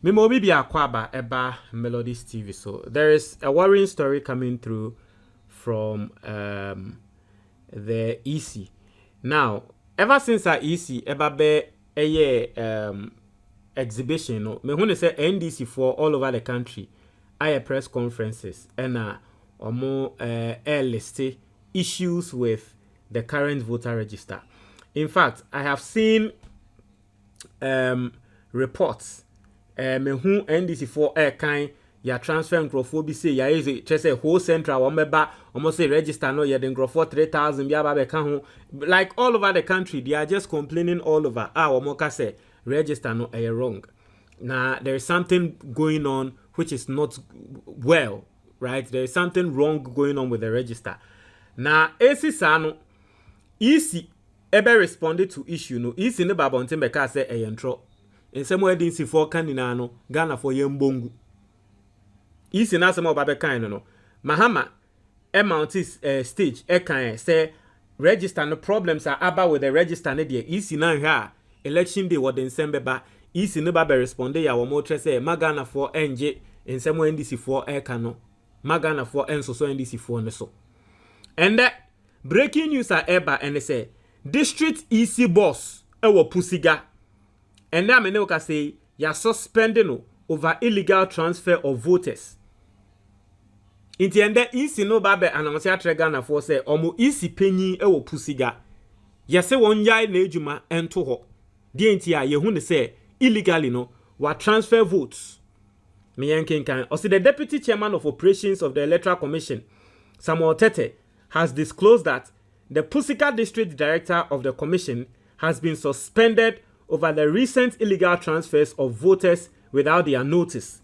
Me mobi bi akwaba eba Melodies TV. So there is a worrying story coming through from the EC. Now, ever since our EC eba be exhibition, no, me who say NDC for all over the country, I press conferences and omo list issues with the current voter register. In fact, I have seen reports me who NDC for kind ya transfer nkrofo bi say ya is say whole central womeba almost say register no ya the nkrofo 3,000 bi aba be kan ho, like all over the country they are just complaining all over womoka say register no wrong. Now there is something going on which is not well, right? There is something wrong going on with the register. Now AC sano EC ebe responded to issue no EC ne babonte beka say entro in some way dinsi for kanina no Ghana for yembongu EC na some obabe kan no Mahama mountis stage kan say register no problems are about with the register ne de EC na hwa election day what in December EC ne ba be respond ya wo mo tre say Magana for NJ in some way NDC for no Magana for enso so NDC for ne so. And that breaking news are eba and they say district EC boss ewo Pusiga. And that me ka say ya suspending over illegal transfer of voters. Inti ende EC no ba be announce atrega na for say omo EC penyi ewo Pusiga. Ya se won yai na ejuma ento ho. Die inti a ye hu ne say illegally no wa transfer votes. Me yankin kan o say the deputy chairman of operations of the Electoral Commission, Samuel Tete, has disclosed that the Pusika district director of the commission has been suspended over the recent illegal transfers of voters without their notice.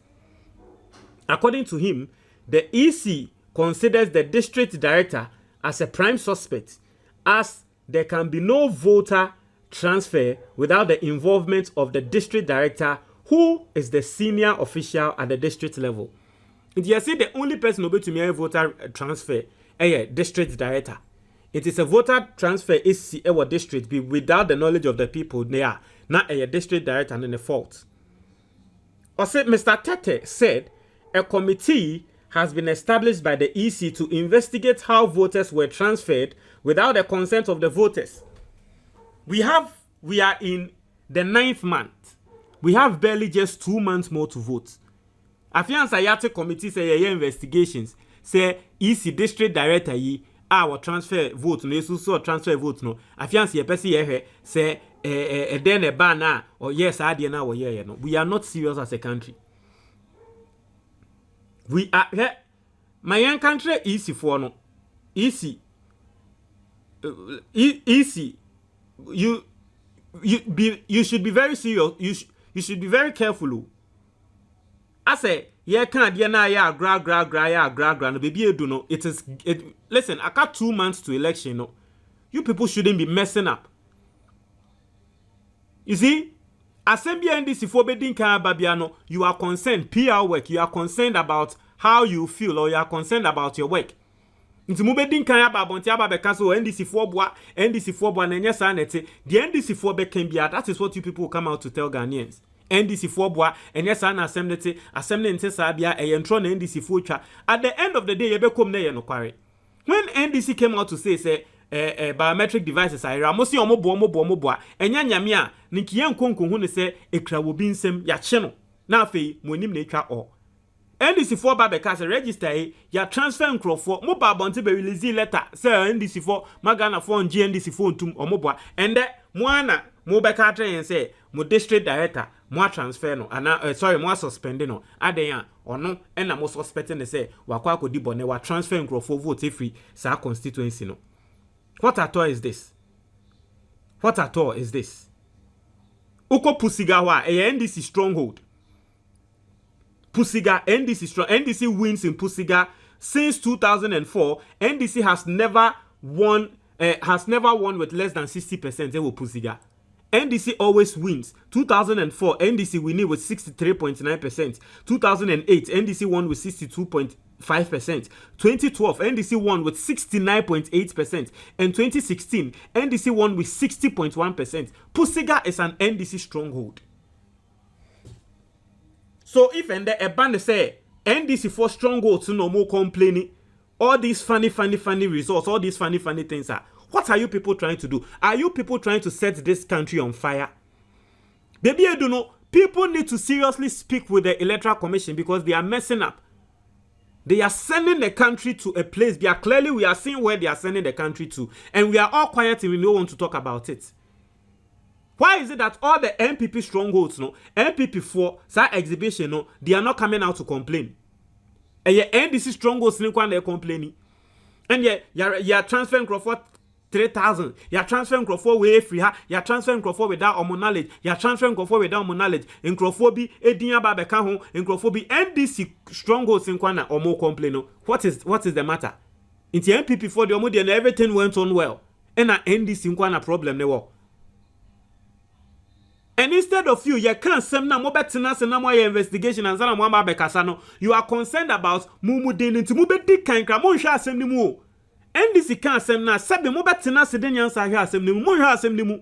According to him, the EC considers the district director as a prime suspect, as there can be no voter transfer without the involvement of the district director, who is the senior official at the district level. And you see, the only person who to me a voter transfer district director. It is a voter transfer is our district be without the knowledge of the people there. Not a district director and the fault. Also, Mr. Tete said a committee has been established by the EC to investigate how voters were transferred without the consent of the voters. We are in the 9th month. We have barely just 2 months more to vote. Afian Sayate committee say investigations. Say EC district director yi our transfer vote no so transfer vote no afianse ye pese ye say then a ban na or yes ade na wo ye no. We are not serious as a country. We are my country EC for no EC EC you should be very serious. You should be very careful. I say yeah, can't na ya gra no baby edu no. Listen, I got 2 months to election no. You people shouldn't be messing up. You see, assembly and this for bedin kan babiano, you are concerned PR work, you are concerned about how you feel or you are concerned about your work. Nti mu bedin kan aba bonti aba be kaso NDC for boa na nya sa nete. The NDC for be can be that is what you people come out to tell Ghanaians. NDC for boa and yes an assembly nte sabia e yentro na NDC for twa at the end of the day ye be come na ye no kware. When NDC came out to say biometric devices are ramosi omo boa enya nyame a nkiye nkonko hu ne se ekra wo bi nsem ya che no na afei monim na etwa o NDC for ba be ka se register ya transfer nkrofo mo ba bonte be release letter say NDC for magana for NDC for ntum omo boa ende mo ana mo be ka tren say mo district director mo transfer no ana mo suspend no aden ono na mo suspect ne say wakwa akodi bone wa transfer nkrofo vote free sa constituency no. What at all is this? What at all is this? Uko Pusiga wa NDC stronghold. Pusiga NDC strong. NDC wins in Pusiga since 2004. NDC has never won with less than 60% ewo Pusiga. NDC always wins. 2004 NDC winning with 63.9%. 2008 NDC won with 62.5%. 2012 NDC won with 69.8%. And 2016 NDC won with 60.1%. Pusiga is an NDC stronghold. So if and a band say NDC for strongholds no more complaining, all these funny results, all these funny things are. What are you people trying to do? Are you people trying to set this country on fire? Baby, I don't know. People need to seriously speak with the Electoral Commission because they are messing up. They are sending the country to a place. We are seeing where they are sending the country to. And we are all quiet and we don't want to talk about it. Why is it that all the MPP strongholds, no, MPP for that exhibition, no, they are not coming out to complain? And yet NDC strongholds, they're complaining. And yet you're transferring Crawford 3,000. You're transferring Crawford way free. You're transferring Crawford without omo knowledge. You're transferring Crawford without omo knowledge. In Crawford be Edinya Babeka home. In Crawford be NDC strongholds in Kwana or more complain. What is the matter? In the MPP for the Omodi and everything went on well. And NDC in Kwana problem ne wo. And instead of you can't send na mo betina se na mo investigation and sana mo Babeka no. You are concerned about mumu deni nti mu be di kan kra mo hwa asem ni mu. NDC can asem na sabe mo betina se den yansa hwa asem ni mu mo hwa asem ni mu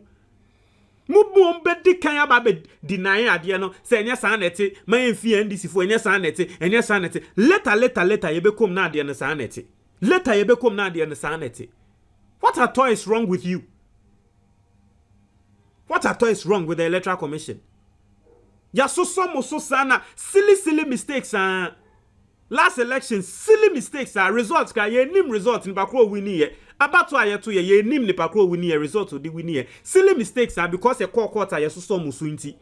mo be di kan aba be deny ade no se enya san nete ma enfi NDC fo enya san nete later ye be kom na ade no san nete later ye be kom na ade no san nete. What at all is wrong with you? What at all is wrong with the Electoral Commission? Ya so sana silly mistakes last election silly mistakes results ka ye nim result ni pakro wini ye abato ayeto ye nim ni pakro wini ye result odi wini ye silly mistakes because ye quarter ye so musu nti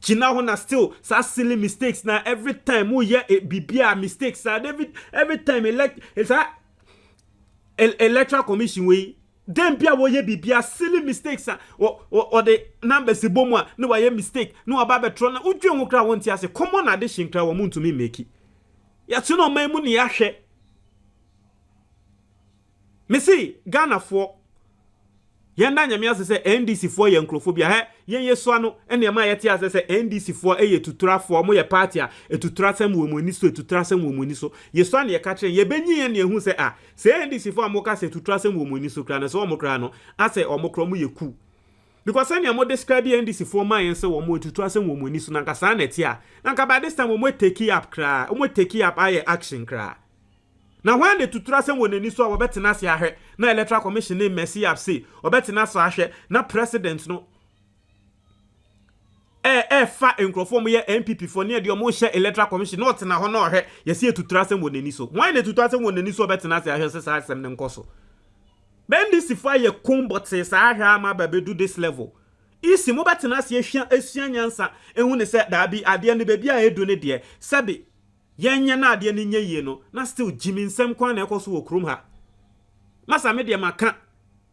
china ho na still sa silly mistakes na every time wo ye bibia mistakes every time Electoral Commission we dem bia wo ye bibia silly mistakes or the numbers bomu no wa ye mistake no aba betro na udwe ho kra wonti ase common addition kra wo muntumi make ya tuno maimu ni yahwe mesi Ghana for yenda nyame ase se NDC for ye nkrofobia he yen yeso ano ene ma yete ase se NDC for eye tutura for mo ye party a etutura sem wo moni so etutura sem wo moni so yeso an ye ka kire ye benyi ye ne ehu se se NDC for amoka se etutura sem wo moni so kra na so omokra no ase omokro mo ye ku because any mo describe NDC for man say wo mo etutura sem wo moni so na nka sa na tie a na nka by this time wo mo take up kra wo mo take up aye action kra. Now when the tutura sem wo nani so a wo betena se ahwe na Electoral Commission name mercy up say wo betena so ahwe na president no fa enkrofo mo ye MPP for near the mo share Electoral Commission not na ho na ohwe ye se tutura sem wo nani so when the tutura sem wo nani so betena se ahwe se sa sem ne nkoso ben this if I combat say sa ahwe ma ba do this level isi mo betena se ehua nyansa ehun ne se da bi ade ne ba bia edu ne de sabe yenye na ade ne nye yie no na still jimi nsem kwan na ekoso wo krom ha masa me de maka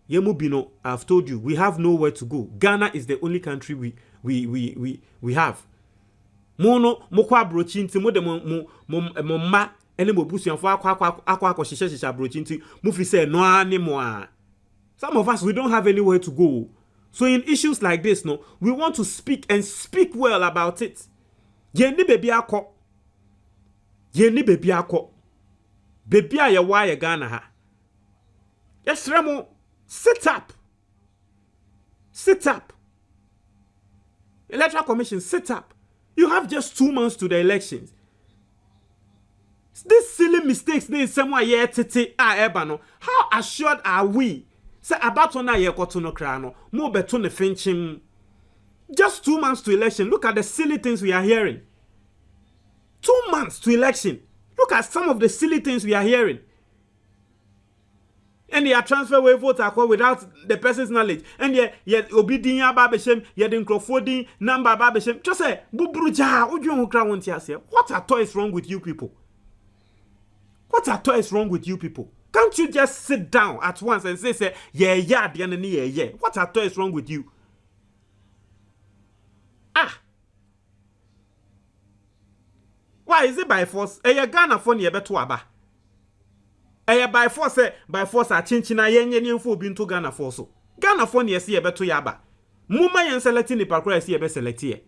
yemu bi no. I've told you we have nowhere to go. Ghana is the only country we have. Mono mokwa brochi nti mo de mo ma ene mo busuanfo akwa hihye brochi nti mo fi say no ani mo a. Some of us we don't have anywhere to go. So in issues like this no, we want to speak and speak well about it. Ye ni baby akọ. Baby a ye wa ye Ghana ha. Yes remo sit up. Electoral Commission sit up. You have just 2 months to the elections. These silly mistakes they somewhere ye tete eba no. How assured are we? Say about na ye koto no kra no. Mo beto ne finchim. Just 2 months to election. Look at the silly things we are hearing. 2 months to election. Look at some of the silly things we are hearing. And they are transfer way votes without the person's knowledge. And ye obidinya babeshem, ye den crofoding number babeshem. Just say bubruja udwon kra wonti ase. What at all is wrong with you people? What at all is wrong with you people? Can't you just sit down at once and say yeah the end yeah. What at all is wrong with you? Why is it by force? Ghana for ne beto aba. By force a chinchina yenye nyemfo obi nto Ghana for so. Ghana for ne se ye beto yaba. Muma yen selecting the pakra se ye be select ye.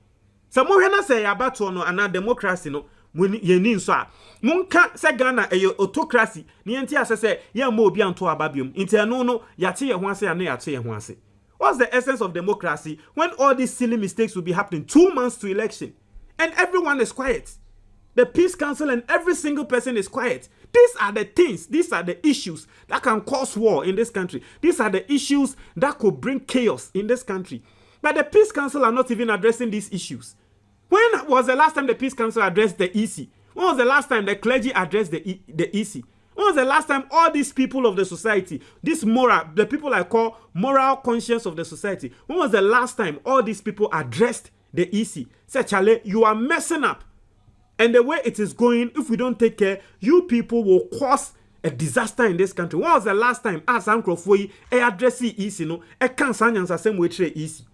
Se mo hwe na se yaba to no ana democracy no yeni nso a. Monka se Ghana autocracy ne yenti asese ye ma obi anto aba biom. Intenu no yate ye ho ase ana yate ye ho ase. What's the essence of democracy when all these silly mistakes will be happening 2 months to election? And everyone is quiet. The Peace Council and every single person is quiet. These are the things, these are the issues that can cause war in this country. These are the issues that could bring chaos in this country. But the Peace Council are not even addressing these issues. When was the last time the Peace Council addressed the EC? When was the last time the clergy addressed the EC? When was the last time all these people of the society, the people I call moral conscience of the society, when was the last time all these people addressed the EC? Say, Charlie, you are messing up. And the way it is going, if we don't take care, you people will cause a disaster in this country. When was the last time as Uncle Foy address EC? No, I can't sign the same way trade EC.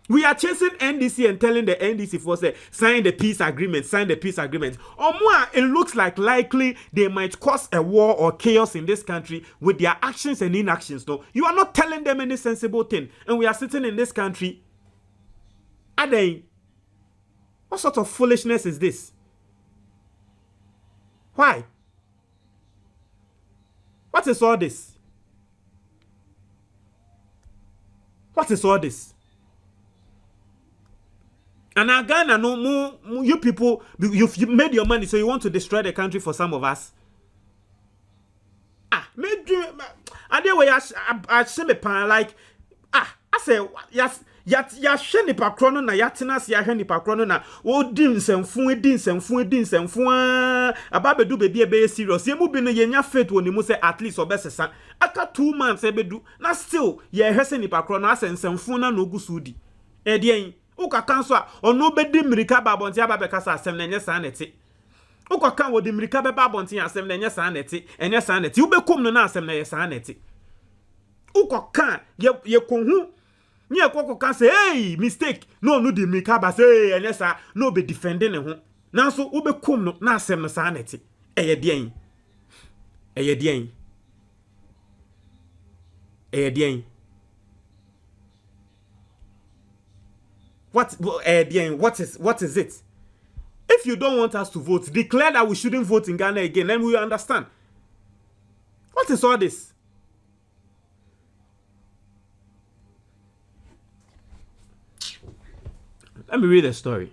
We are chasing NDC and telling the NDC for say sign the peace agreement, sign the peace agreement. Or more, it looks like likely they might cause a war or chaos in this country with their actions and inactions. No, you are not telling them any sensible thing, and we are sitting in this country. Are they? What sort of foolishness is this? Why? What is all this? What is all this? And again, I know more, you people, you've made your money, so you want to destroy the country for some of us. I did I say me pan like I say yes. Ya hwe nipa krono na yatena se ya hwe nipa krono na wo di nsɛmfo ababedu bebi ebe serious ye mu bi no yenya faith woni mu say at least obesesa aka 2 months ebedu na still ye hwe se nipa krono asɛnsɛmfo na no gusudi edien uka kanso a ono bedi mirika babonti ababeka sa asɛm na enye sa na te uka kan wodi mirika be babonti asɛm na enye sa na te enye sa na te ubekom no na asɛm na ye sa na te uka kan ye konhu ni ekoko kan say hey mistake no di mirika ba say enye sa no be defending ho nanso ubekom no na asɛm no sa na te eye dien What is it? If you don't want us to vote, declare that we shouldn't vote in Ghana again, then we will understand. What is all this? Let me read the story.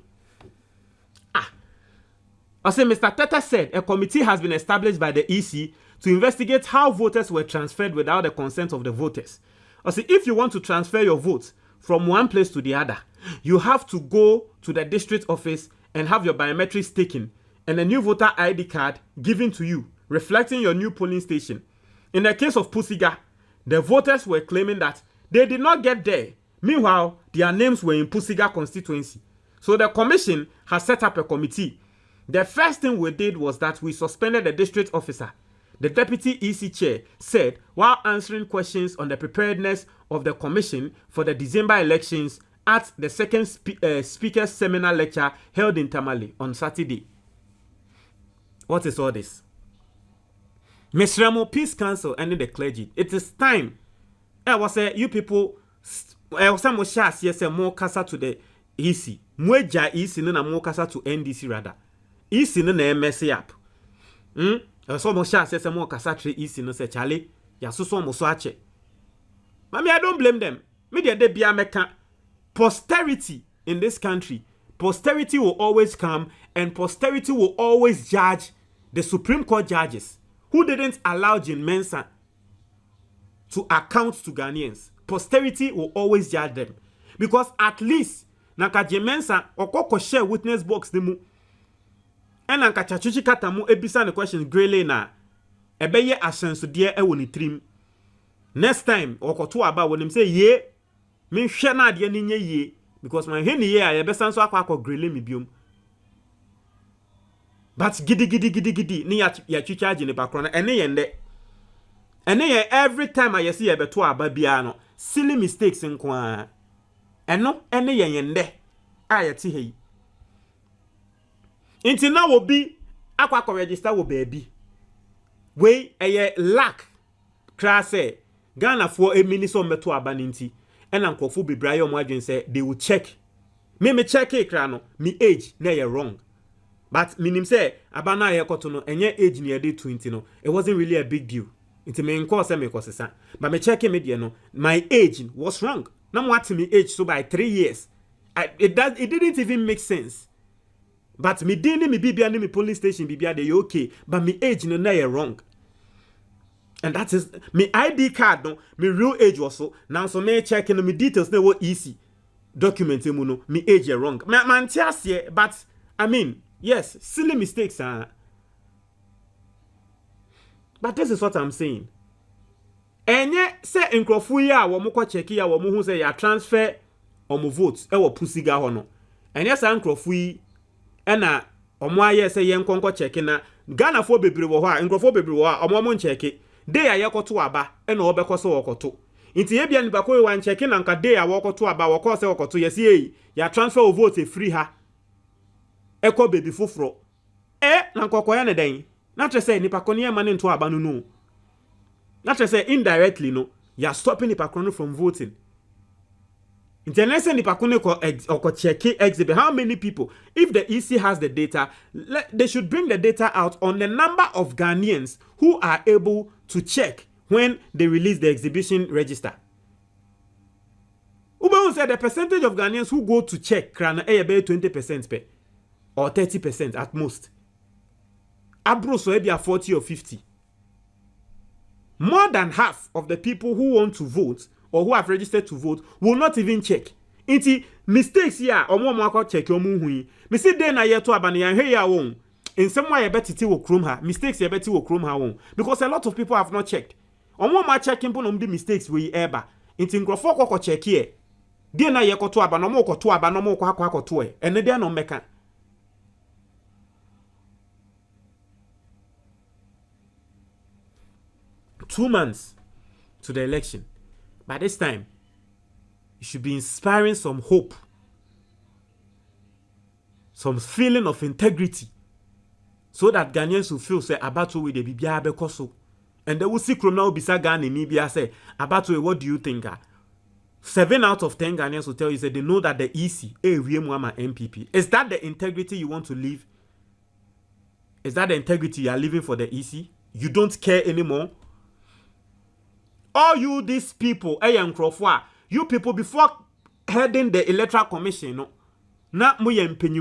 I say Mr. Teta said a committee has been established by the EC to investigate how voters were transferred without the consent of the voters. I say if you want to transfer your vote from one place to the other, you have to go to the district office and have your biometrics taken and a new voter ID card given to you, reflecting your new polling station. In the case of Pusiga, the voters were claiming that they did not get there. Meanwhile, their names were in Pusiga constituency. So the commission has set up a committee. The first thing we did was that we suspended the district officer. The deputy EC chair said while answering questions on the preparedness of the commission for the December elections at the second speaker's seminar lecture held in Tamale on Saturday. What is all this? Ms. Ramo, Peace Council and the clergy. It is time. I was you people. Some shares yes more kasa to the EC. Mweja EC no na more kasa to NDC rather. EC no na mess up. So mo shares yes more kasa to EC no say Charlie. Ya so mo so ache. Mami, I don't blame them. Me de bia meka. Posterity in this country, posterity will always come and posterity will always judge the Supreme Court judges who didn't allow Jane Mensah to account to Ghanaians. Posterity will always judge them because at least naka Jane Mensah okoko share witness box demu and naka chachuchi katamu ebisa the question grele na ebeye asenso de e woni trim next time okoto aba wonim say ye me hwe na ade ni nye ye because my hen ye a besan so akwa grele me biom but gidi ni ya twitwaje ne bakro na ene ye every time I see ye beto aba bia no silly mistakes nko a eno ene ye yende a ye ti hei inti na wo bi akwa register wo baabi we eye lack krase Ghana for a minister meto aba ninti and Uncle be Brian Margin said they will check. Me check a crano, me age, nay wrong. But minim say, Abana Yakotono, and your age near day 20 no, it wasn't really a big deal. It's a main course, but me check him, no, my age was wrong. Now what to me age so by 3 years. It didn't even make sense. But me dini me bibia ni me polling station bibia they okay. But me age no na wrong. And that is me ID card no, me real age also. Now so me check in me details no what easy. Document no, me age wrong. Man but I mean, yes, silly mistakes but this is what I'm saying. Enye se nkrofo yi a wo mo check ya wo mo hu se ya transfer omo votes e wo pusiga ho no. Enye sa nkrofo yi na omo aye se ye nkonko check na Ghana fo bebre wo ho a nkrofo bebre wo a omo mo check dey ya yekoto aba na obekoso wokoto. Inti ye bia nipa ko we wan check na nka dey ya wokoto aba wo ko se wokoto yesi yi ya transfer o vote free ha. Eko baby foforo. Na nkoko ya ne den. Na tre say nipa ko ne ma ne nto aba no no. Na tre say indirectly no, you are stopping nipa ko from voting. International nipa ko ne ko check exhibit how many people. If the EC has the data, they should bring the data out on the number of Ghanaians who are able to check when they release the exhibition register. Uba said the percentage of Ghanaians who go to check krana about 20% or 30% at most. Abro so be 40 or 50. More than half of the people who want to vote or who have registered to vote will not even check. Inti mistakes here omo mo check omo hui. Me see dey na yeto abane yan he ya won. In some way betiti wo krom ha. Mistakes ye beti wo krom ha won. Because a lot of people have not checked. Omo ma checking po no di mistakes we eba. Inti nkrofo kokko check here. Dey na yekoto aba no mo koto aba no mo kwa akoto e. Ene dey no meka. 2 months to the election. By this time, you should be inspiring some hope, some feeling of integrity, so that Ghanaians will feel say Abato with the Bibia Bekoso. And they will see Krona Bisa Ghana in Nibia say, Abato, what do you think? 7 out of 10 Ghanaians will tell you say they know that the EC, MPP. Is that the integrity you want to live? Is that the integrity you are living for the EC? You don't care anymore? All you these people, you people before heading the electoral commission, no, na mo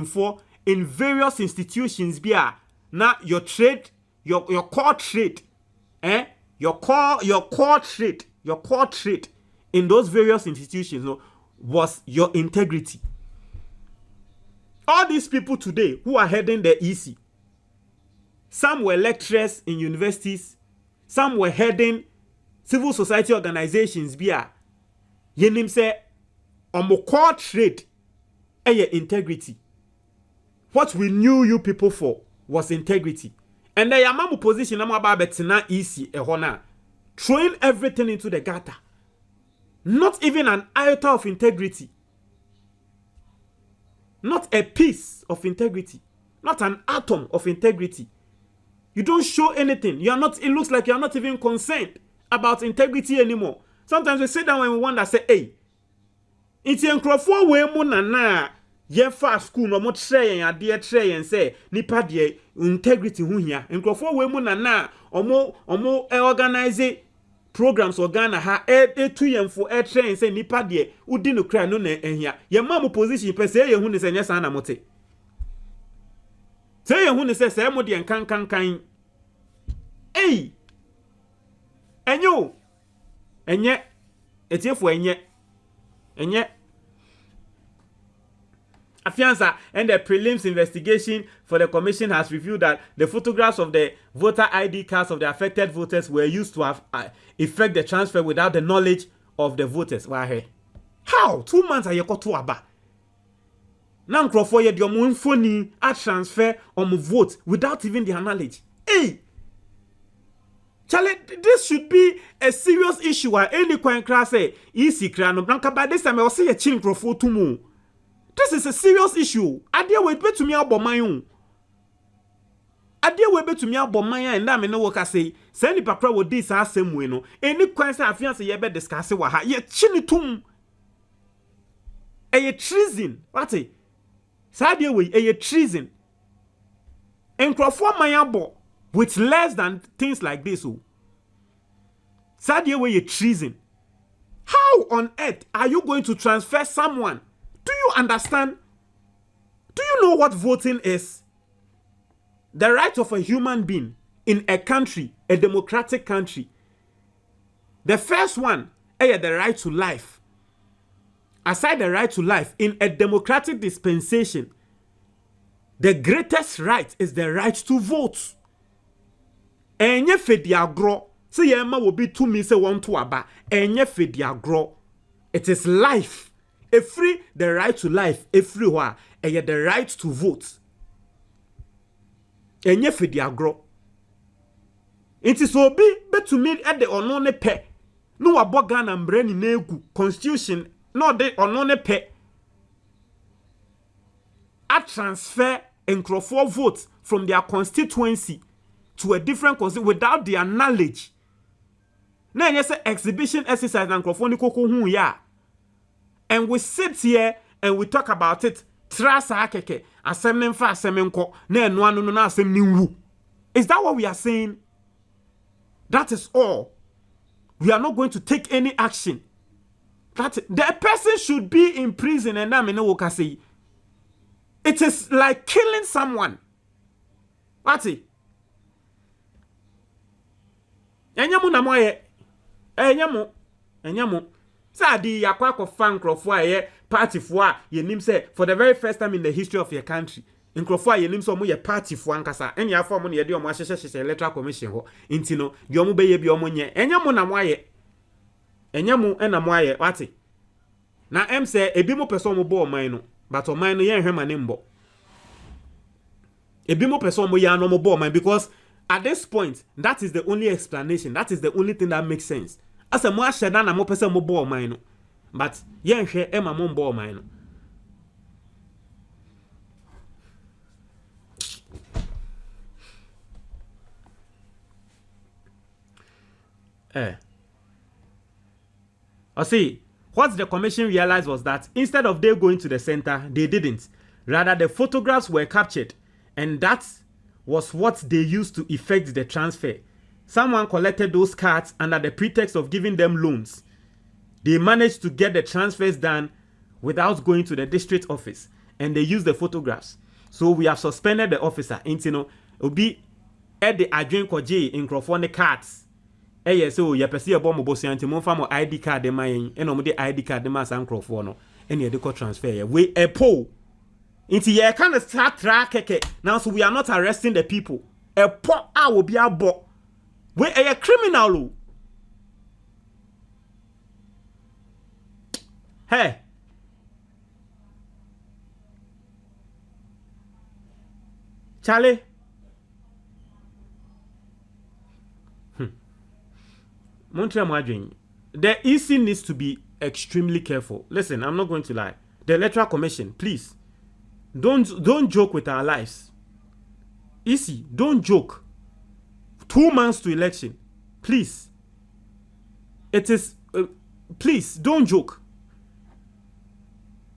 for in various institutions bia na your trade, your core trade, your core trade in those various institutions, no, was your integrity. All these people today who are heading the EC, some were lecturers in universities, some were heading civil society organizations bia yenim say omo core trade integrity. What we knew you people for was integrity. And the yamamu position am about betina EC ehona throwing everything into the gutter. Not even an iota of integrity. Not a piece of integrity. Not an atom of integrity. You don't show anything. You are not, it looks like you are not even concerned about integrity anymore. Sometimes we sit down and we wonder, say, hey, it's in Crawford way na ye fast school no mo tray and dear tray and say nipa de integrity hu hia. In Crawford way na omo organize programs or Ghana ha to yem for tray and say nipa de udi no kra no na ehia. Ye mam position per say ye hu ne say nya sa na mote. Say ye hu ne say mo de kan. Hey, enyo enye etiefo enye Afianza and the prelims investigation for the commission has revealed that the photographs of the voter ID cards of the affected voters were used to have effect the transfer without the knowledge of the voters. How? 2 months are you got to aba? Now Crawford ye your phone a transfer on vote without even their knowledge. Hey! Charlie, this should be a serious issue. Any coin class say easy crano blanca by this time I will say a chin Crawford to move. This is a serious issue. Adia we bet to me about my own. Adia we bet to me about my own. And I know what I say. Send the papa with this same way. No, any question I feel say you better discuss it. What? Ye chini tum. A treason. What? Sadia we a treason. And Crawford my abo with less than things like this. Sadia we a treason. How on earth are you going to transfer someone? Do you understand? Do you know what voting is? The right of a human being in a country, a democratic country. The first one is the right to life. Aside the right to life, in a democratic dispensation, the greatest right is the right to vote. Enye fediagro. Se yema will be 2 minutes want to aba. Enye fediagro. It is life. Free the right to life everywhere. And yet the right to vote. Enye fediagro. It is obi to me at the onone pe. No abogan and brand negu constitution. No de onone pe. A transfer and Crawford votes from their constituency to a different constituency without their knowledge. Now yes, exhibition exercise and Crawford ya. And we sit here and we talk about it. Trasa keke asemnen fa asemenko na enu anu no na asemni wu. Is that what we are saying? That is all. We are not going to take any action. That the person should be in prison and I mean what say. It is like killing someone. What's it? Enyamu na moye. Enyamu. Sa di yakwa ko fan krofo aye party fo a yenim say for the very first time in the history of your country. Nkrofo a yenim so mo ye party fo ankasa. Enya fo mo ne ye de omo ahyehye electoral commission ho. Inti no de omo beye bi omo nye. Enyamu na moye. Enyamu na moye. What's it? Na em say ebi mo person mo bo oman no. But oman no yen hwema ne mbo. Ebi mo person mo ya no mo bo oman because at this point that is the only explanation. That is the only thing that makes sense. As a mo asheda na mo person mo bo oman no. But yen hwe ema mo bo oman no. See, what the commission realized was that instead of they going to the center, they didn't. Rather, the photographs were captured, and that was what they used to effect the transfer. Someone collected those cards under the pretext of giving them loans. They managed to get the transfers done without going to the district office, and they used the photographs. So we have suspended the officer. Intino obi at the adjoin koje in Crawford cards. So ya pesi e bombo bosi anti mo fa mo ID card de mayen e no mo de ID card de ma san Crawford no e ne de ko transfer ye we e po inti ye can start track keke now so we are not arresting the people e po a wo bia bo we e criminal o hey Charlie the EC needs to be extremely careful. Listen, I'm not going to lie. The Electoral Commission, please, don't joke with our lives. EC, don't joke. 2 months to election. Please. It is, please, don't joke.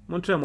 Montreal,